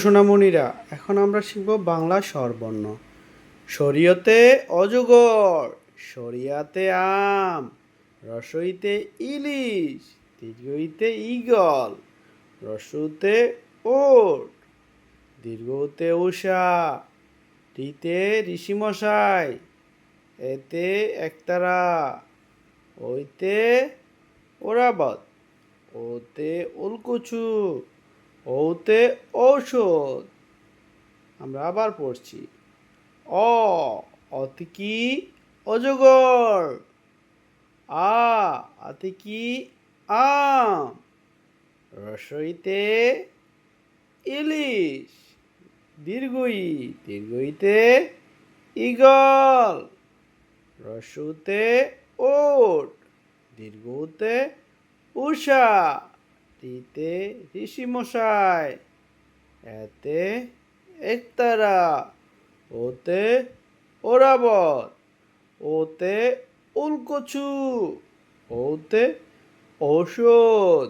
সোনামণিরা, এখন আমরা শিখব বাংলা স্বরবর্ণ। শরীয়তে অজগর, শরিয়াতে আম, রসইতে ইলিশ, দীর্ঘইতে ঈগল, রস্যতে ওট, দীর্ঘতে উষা, টিতে ঋষিমশাই, এতে একতারা, ওইতে ওরাবত, ওতে উলকুচু, ওতে ঔষধ। আমরা আবার পড়ছি। অতে কি অজগর, আতে কি আম, রসইতে ইলিশ, দীর্ঘইতে ঈগল, রস্যতে ওট, দীর্ঘতে উষা, টিতে ঋষিমশাই, এতে একতারা, ওতে ওরাবত, ওতে উলকচু, ওতে ঔষধ।